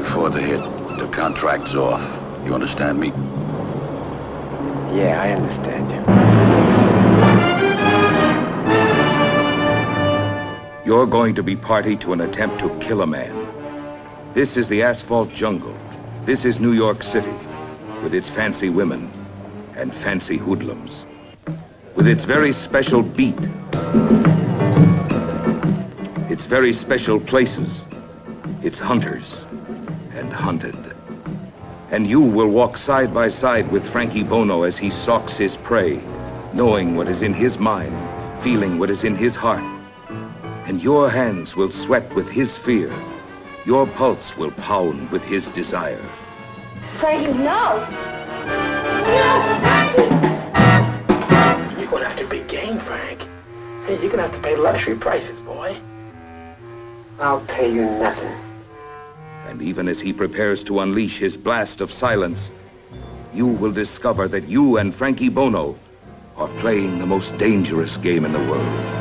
before the hit. The contract's off. You understand me? Yeah, I understand you. You're going to be party to an attempt to kill a man. This is the asphalt jungle. This is New York City, with its fancy women and fancy hoodlums, with its very special beat, its very special places, its hunters and hunted. And you will walk side by side with Frankie Bono as he stalks his prey, knowing what is in his mind, feeling what is in his heart. And your hands will sweat with his fear. Your pulse will pound with his desire. Frankie, no! No, Frankie! You're gonna have to be game, Frank. Hey, you're gonna have to pay luxury prices, boy. I'll pay you nothing. And even as he prepares to unleash his blast of silence, you will discover that you and Frankie Bono are playing the most dangerous game in the world.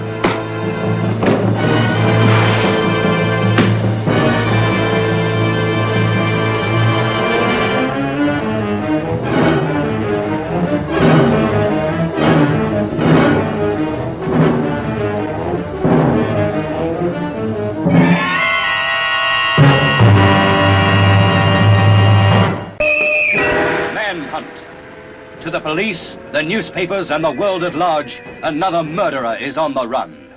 To the police, the newspapers, and the world at large, another murderer is on the run.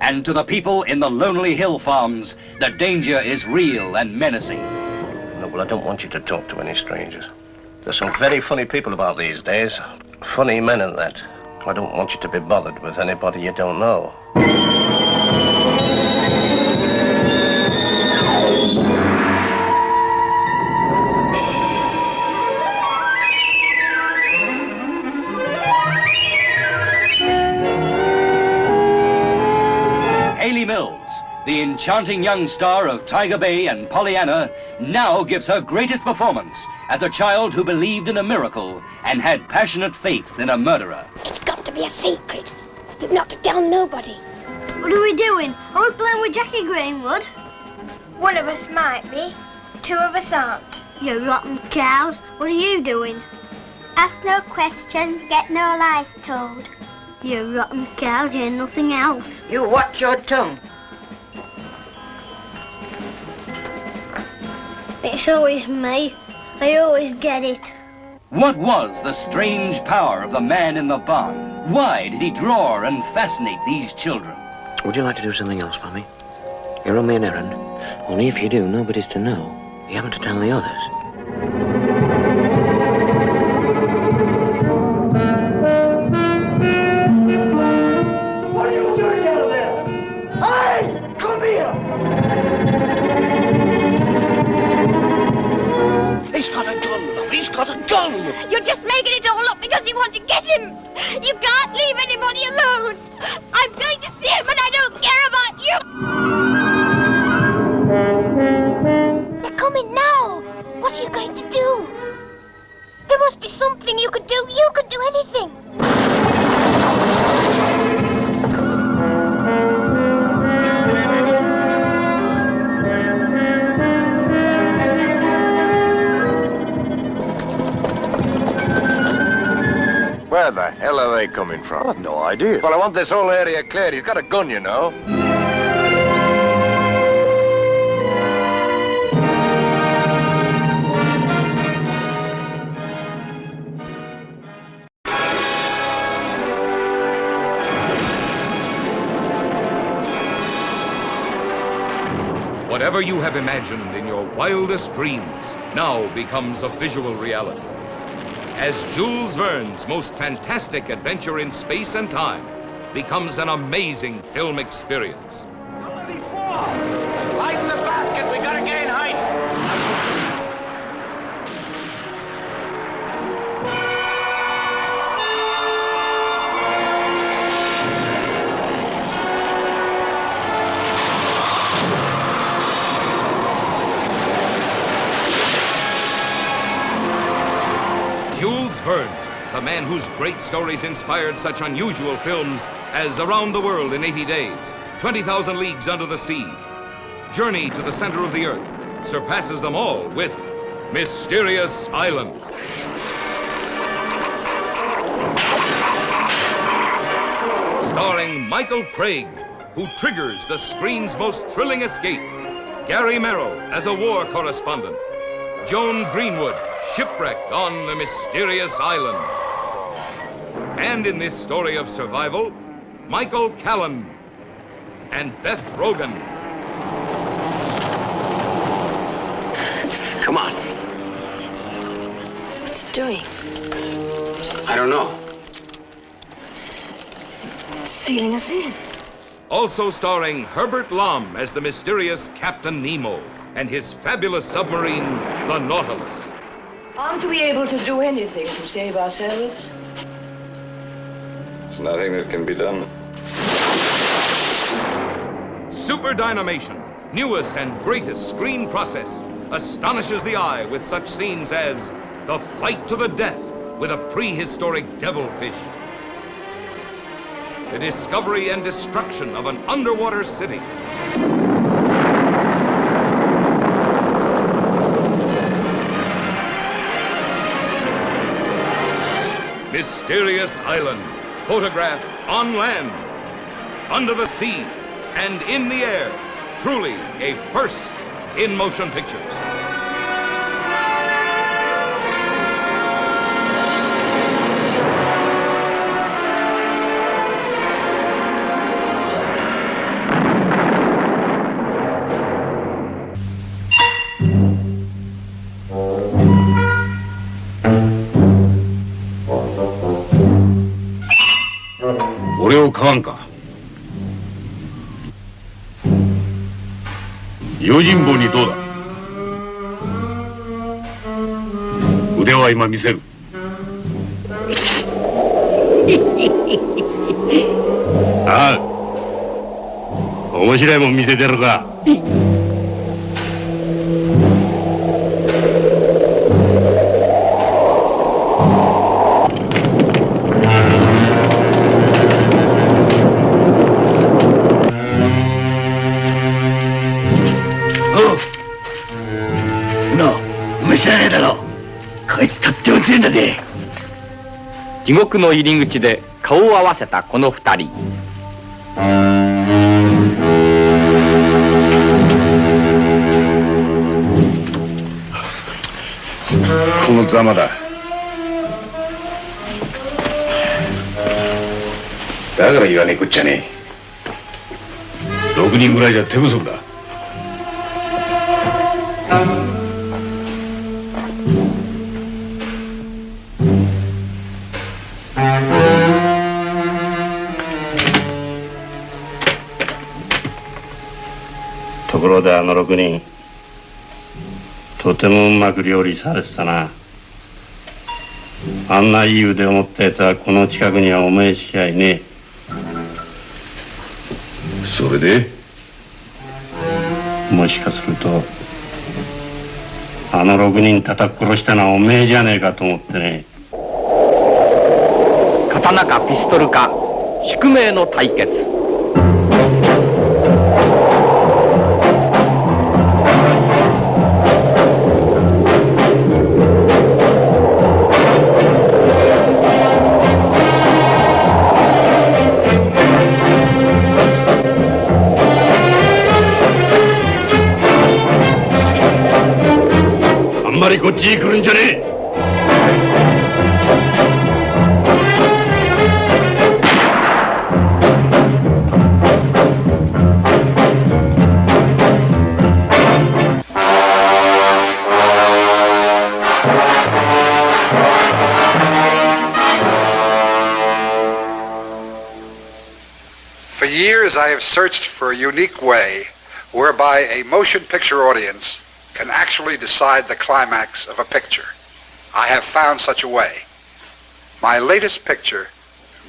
And to the people in the lonely hill farms, the danger is real and menacing. No, well, I don't want you to talk to any strangers. There's some very funny people about these days. Funny men and that. I don't want you to be bothered with anybody you don't know. Hayley Mills, the enchanting young star of Tiger Bay and Pollyanna, now gives her greatest performance as a child who believed in a miracle and had passionate faith in a murderer. It's got to be a secret. You've not to tell nobody. What are we doing? Are we playing with Jackie Greenwood? One of us might be. Two of us aren't. You rotten cows. What are you doing? Ask no questions, get no lies told. You rotten cows, you're nothing else. You watch your tongue. It's always me. I always get it. What was the strange power of the man in the barn? Why did he draw and fascinate these children? Would you like to do something else for me? You're on me an errand. Only if you do, nobody's to know. You haven't to tell the others. He's got a gun, love. He's got a gun. You're just making it all up because you want to get him. You can't leave anybody alone. I'm going to see him and I don't care about you. They're coming now. What are you going to do? There must be something you could do. You could do anything. Where the hell are they coming from? I've no idea. Well, I want this whole area cleared. He's got a gun, you know. Whatever you have imagined in your wildest dreams now becomes a visual reality. As Jules Verne's most fantastic adventure in space and time becomes an amazing film experience. Don't let me fall! Lighten the basket, we gotta gain height! Jules Verne, the man whose great stories inspired such unusual films as Around the World in 80 Days, 20,000 Leagues Under the Sea, Journey to the Center of the Earth, surpasses them all with Mysterious Island. Starring Michael Craig, who triggers the screen's most thrilling escape. Gary Merrill as a war correspondent. Joan Greenwood, shipwrecked on the mysterious island. And in this story of survival, Michael Callan and Beth Rogan. Come on. What's it doing? I don't know. Sealing us in. Also starring Herbert Lom as the mysterious Captain Nemo and his fabulous submarine, the Nautilus. Aren't we able to do anything to save ourselves? There's nothing that can be done. Super Dynamation, newest and greatest screen process, astonishes the eye with such scenes as the fight to the death with a prehistoric devilfish, the discovery and destruction of an underwater city, Mysterious Island, photograph on land, under the sea, and in the air. Truly a first in motion pictures. What買わんか。用心棒にどうだ。腕は今見せる。ああ、面白いもん見せてるか。知らねえだろ。こいつとっても強いんだぜ。地獄の入り口で顔を合わせたこの二人。このざまだ。だから言わねえこっちゃねえ。6人ぐらいじゃ手不足だ。ところであの6人とてもうまく料理されてたな。あんないい腕を持ったやつはこの近くにはおめえしかいねえ。それでもしかするとあの6人叩き殺したのはおめえじゃねえかと思ってね。刀かピストルか宿命の対決。あんまりこっちに来るんじゃねえ。For years, I have searched for a unique way whereby a motion picture audience can actually decide the climax of a picture. I have found such a way. My latest picture,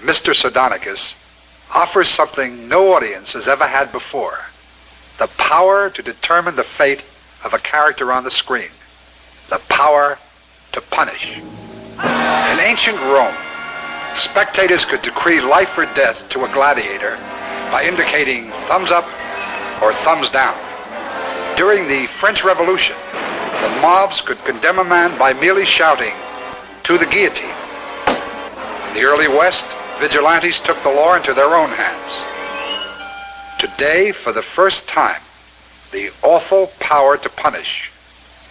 Mr. Sardonicus, offers something no audience has ever had before: the power to determine the fate of a character on the screen, the power to punish. In ancient Rome, spectators could decree life or death to a gladiator by indicating thumbs up or thumbs down. during the French Revolution, the mobs could condemn a man by merely shouting, "To the guillotine." In the early West, vigilantes took the law into their own hands. Today, for the first time, the awful power to punish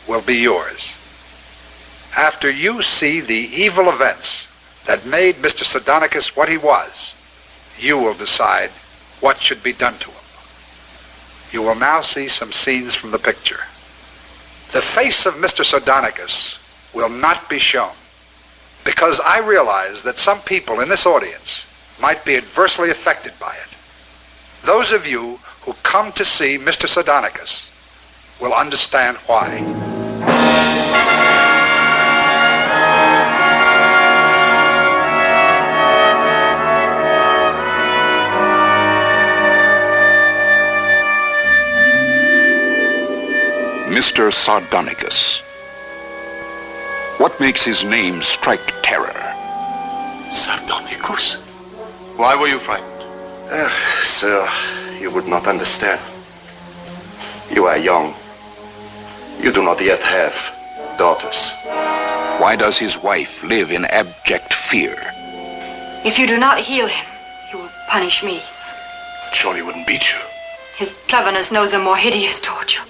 will be yours. After you see the evil events that made Mr. Sardonicus what he was, you will decide what should be done to him. You will now see some scenes from the picture. The face of Mr. Sardonicus will not be shown, because I realize that some people in this audience might be adversely affected by it. Those of you who come to see Mr. Sardonicus will understand why. Mr. Sardonicus. What makes his name strike terror? Sardonicus? Why were you frightened? Sir, you would not understand. You are young. You do not yet have daughters. Why does his wife live in abject fear? If you do not heal him, he will punish me. Sure he wouldn't beat you. His cleverness knows a more hideous torture.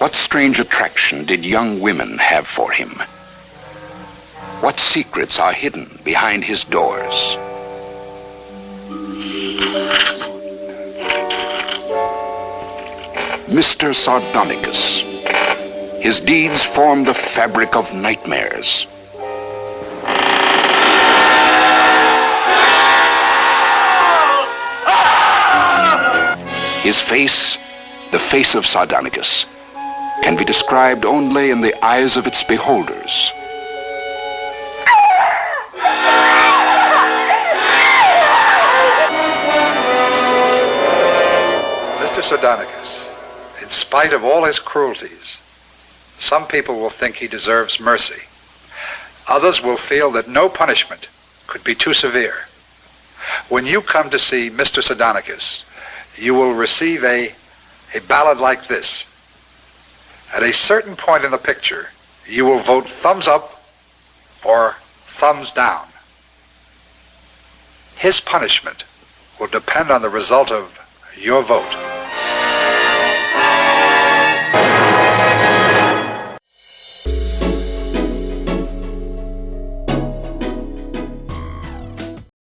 What strange attraction did young women have for him? What secrets are hidden behind his doors? Mr. Sardonicus. His deeds formed a fabric of nightmares. His face, the face of Sardonicus, can be described only in the eyes of its beholders. Mr. Sardonicus, in spite of all his cruelties, some people will think he deserves mercy. Others will feel that no punishment could be too severe. When you come to see Mr. Sardonicus, you will receive a ballad like this. At a certain point in the picture, you will vote thumbs up or thumbs down. His punishment will depend on the result of your vote.